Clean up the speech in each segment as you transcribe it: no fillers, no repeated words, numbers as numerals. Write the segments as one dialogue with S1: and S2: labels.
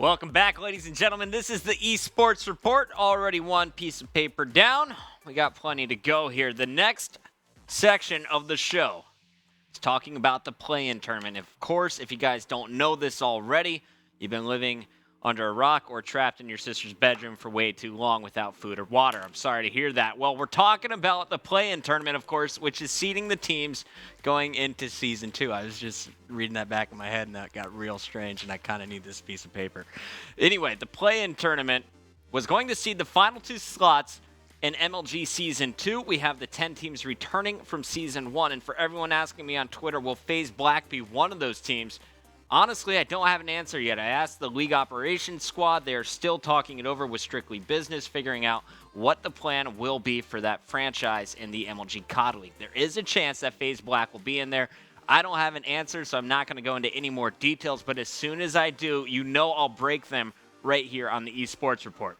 S1: Welcome back, ladies and gentlemen. This is the eSports Report. Already one piece of paper down. We got plenty to go here. The next section of the show is talking about the play-in tournament. Of course, if you guys don't know this already, you've been living under a rock or trapped in your sister's bedroom for way too long without food or water. I'm sorry to hear that. Well, we're talking about the play-in tournament, of course, which is seeding the teams going into Season 2. I was just reading that back in my head, and that got real strange, and I kind of need this piece of paper. Anyway, the play-in tournament was going to seed the final 2 slots in MLG Season 2. We have the 10 teams returning from Season 1, and for everyone asking me on Twitter, will FaZe Black be one of those teams? Honestly, I don't have an answer yet. I asked the League Operations Squad. They're still talking it over with Strictly Business, figuring out what the plan will be for that franchise in the MLG COD League. There is a chance that FaZe Black will be in there. I don't have an answer, so I'm not going to go into any more details, but as soon as I do, you know I'll break them right here on the eSports Report.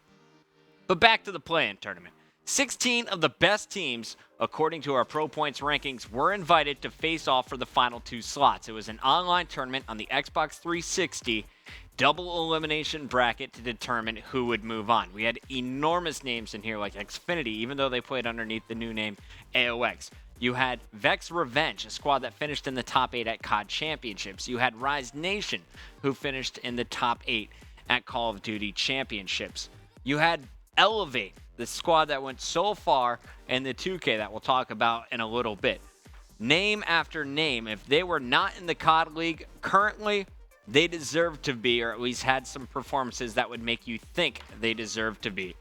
S1: But back to the play-in tournament. 16 of the best teams, according to our Pro Points rankings, were invited to face off for the final 2 slots. It was an online tournament on the Xbox 360 double elimination bracket to determine who would move on. We had enormous names in here like Xfinity, even though they played underneath the new name AOX. You had Vex Revenge, a squad that finished in the top 8 at COD Championships. You had Rise Nation, who finished in the top 8 at Call of Duty Championships. You had Elevate, the squad that went so far in the 2K that we'll talk about in a little bit. Name after name, if they were not in the COD League currently, they deserve to be, or at least had some performances that would make you think they deserve to be.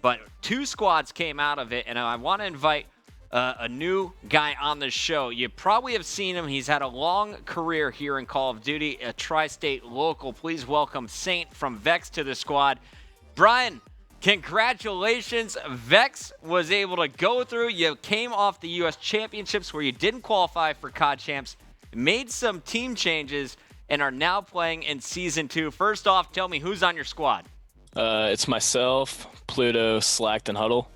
S1: But 2 squads came out of it, and I want to invite a new guy on the show. You probably have seen him. He's had a long career here in Call of Duty, a tri-state local. Please welcome Saintt from Vex to the squad. Brian, congratulations. Vex was able to go through. You came off the U.S. Championships where you didn't qualify for COD Champs, made some team changes, and are now playing in Season 2. First off, tell me, who's on your squad?
S2: It's myself, Pluto, Slacked, and Huddle.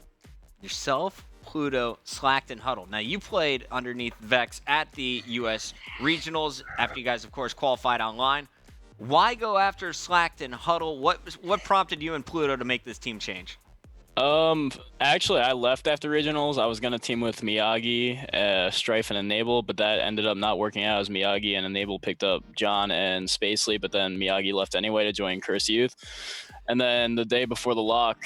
S1: Yourself, Pluto, Slacked, and Huddle. Now, you played underneath Vex at the U.S. Regionals after you guys, of course, qualified online. Why go after Slacked and Huddle? What prompted you and Pluto to make this team change?
S2: Actually, I left after regionals. I was gonna team with Miyagi, Strife, and Enable, but that ended up not working out as Miyagi and Enable picked up John and Spacely, but then Miyagi left anyway to join Curse Youth. And then the day before the lock,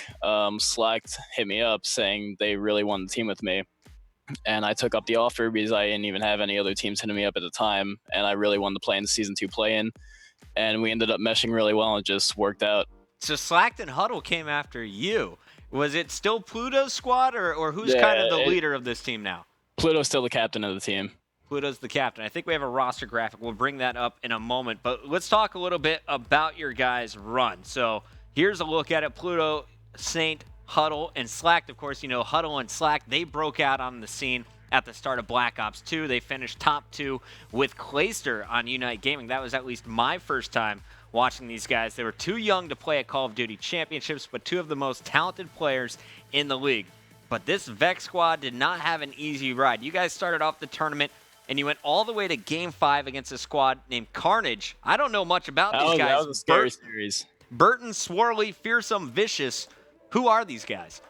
S2: Slacked hit me up saying they really wanted to team with me. And I took up the offer because I didn't even have any other teams hitting me up at the time, and I really wanted to play in the Season 2 play-in. And we ended up meshing really well, and it just worked out.
S1: So Slacked and Huddle came after you. Was it still Pluto's squad, or who's kind of the leader of this team now?
S2: Pluto's still the captain of the team.
S1: Pluto's the captain. I think we have a roster graphic. We'll bring that up in a moment. But let's talk a little bit about your guys' run. So here's a look at it. Pluto, Saintt, Huddle, and Slacked. Of course, you know, Huddle and Slacked, they broke out on the scene at the start of Black Ops 2. They finished top 2 with Clayster on Unite Gaming. That was at least my first time watching these guys. They were too young to play at Call of Duty Championships, but 2 of the most talented players in the league. But this Vex squad did not have an easy ride. You guys started off the tournament, and you went all the way to Game 5 against a squad named Carnage. I don't know much about these guys.
S2: That was a scary series.
S1: Burton, Swirly, Fearsome, Vicious. Who are these guys?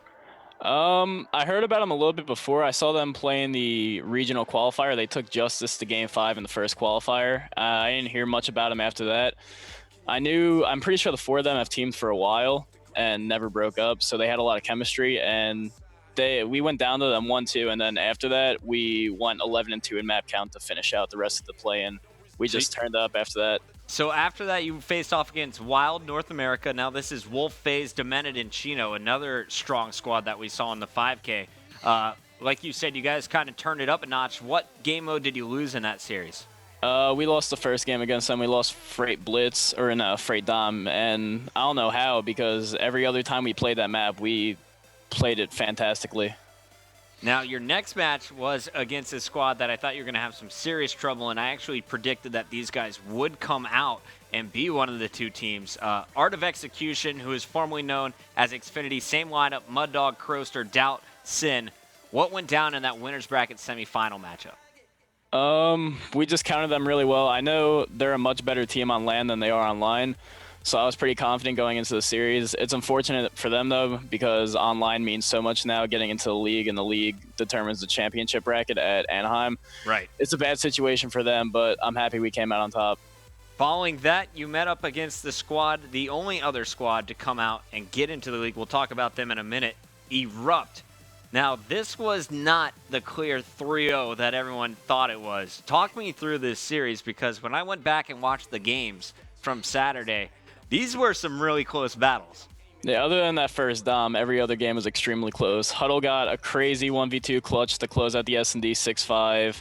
S2: I heard about them a little bit before. I saw them playing the regional qualifier. They took Justice to Game 5 in the first qualifier. I didn't hear much about them after that. I'm pretty sure the 4 of them have teamed for a while and never broke up, so they had a lot of chemistry, and we went down to them 1-2, and then after that, we went 11-2 in map count to finish out the rest of the play-in. We just turned up after that.
S1: So after that, you faced off against Wild North America. Now this is Wolf, FaZe, Demented, and Chino, another strong squad that we saw in the 5K. Like you said, you guys kind of turned it up a notch. What game mode did you lose in that series?
S2: We lost the first game against them. We lost Freight Blitz, or no, Freight Dom, and I don't know how, because every other time we played that map, we played it fantastically.
S1: Now, your next match was against a squad that I thought you were going to have some serious trouble, and I actually predicted that these guys would come out and be one of the 2 teams. Art of Execution, who is formerly known as Xfinity, same lineup, Mud Dog, Croaster, Doubt, Sin. What went down in that winner's bracket semifinal matchup?
S2: We just counted them really well. I know they're a much better team on LAN than they are online, So I was pretty confident going into the series. It's unfortunate for them, though, because online means so much now getting into the league, and the league determines the championship bracket at Anaheim.
S1: Right.
S2: It's a bad situation for them, but I'm happy we came out on top.
S1: Following that, you met up against the squad, the only other squad to come out and get into the league. We'll talk about them in a minute. Erupt. Now, this was not the clear 3-0 that everyone thought it was. Talk me through this series, because when I went back and watched the games from Saturday, these were some really close battles.
S2: Yeah, other than that first dom, every other game was extremely close. Huddle got a crazy 1v2 clutch to close out the S&D 6-5.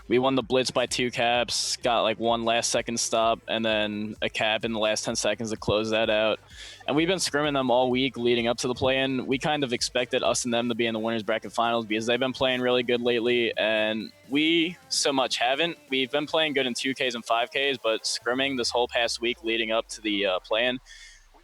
S2: We won the blitz by 2 caps, got like one last-second stop, and then a cap in the last 10 seconds to close that out. And we've been scrimming them all week leading up to the play-in. We kind of expected us and them to be in the winners bracket finals because they've been playing really good lately, and we so much haven't. We've been playing good in 2Ks and 5Ks, but scrimming this whole past week leading up to the play-in,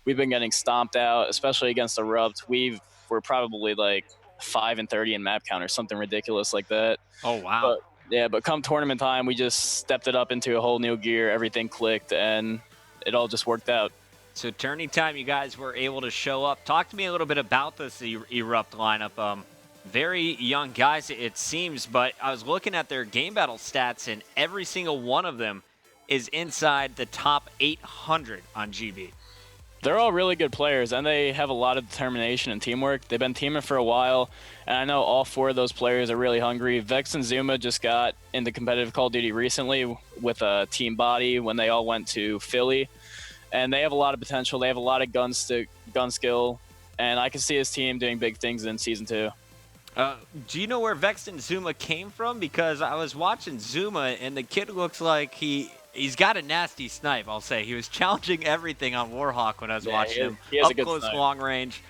S2: we've been getting stomped out, especially against Erupt. We're probably like 5-30 in map count or something ridiculous like that.
S1: Oh, wow.
S2: But come tournament time, we just stepped it up into a whole new gear. Everything clicked, and it all just worked out.
S1: So tourney time, you guys were able to show up. Talk to me a little bit about this Erupt lineup. Very young guys, it seems, but I was looking at their game battle stats, and every single one of them is inside the top 800 on GB.
S2: They're all really good players, and they have a lot of determination and teamwork. They've been teaming for a while, and I know all 4 of those players are really hungry. Vex and Zuma just got into competitive Call of Duty recently with a team body when they all went to Philly, and they have a lot of potential. They have a lot of gun skill, and I can see his team doing big things in Season 2.
S1: Do you know where Vex and Zuma came from? Because I was watching Zuma, and the kid looks like he's got a nasty snipe, I'll say. He was challenging everything on Warhawk when I was watching him.
S2: He has
S1: Up
S2: a good
S1: close,
S2: snipe.
S1: long range.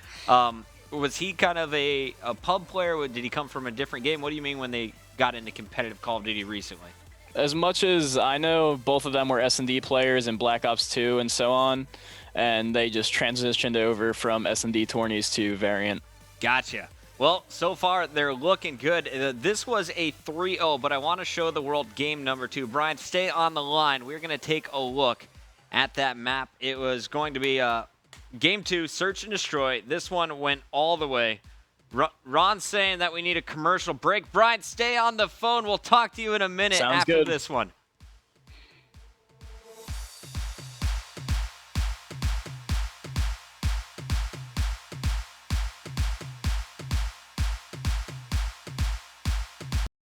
S1: Was he kind of a pub player? Did he come from a different game? What do you mean when they got into competitive Call of Duty recently?
S2: As much as I know, both of them were S&D players in Black Ops 2 and so on, and they just transitioned over from S&D tourneys to Variant.
S1: Gotcha. Well, so far, they're looking good. This was a 3-0, but I want to show the world game number 2. Brian, stay on the line. We're going to take a look at that map. It was going to be game 2, search and destroy. This one went all the way. Ron's saying that we need a commercial break. Brian, stay on the phone. We'll talk to you in a minute
S2: Sounds
S1: after
S2: good.
S1: this one.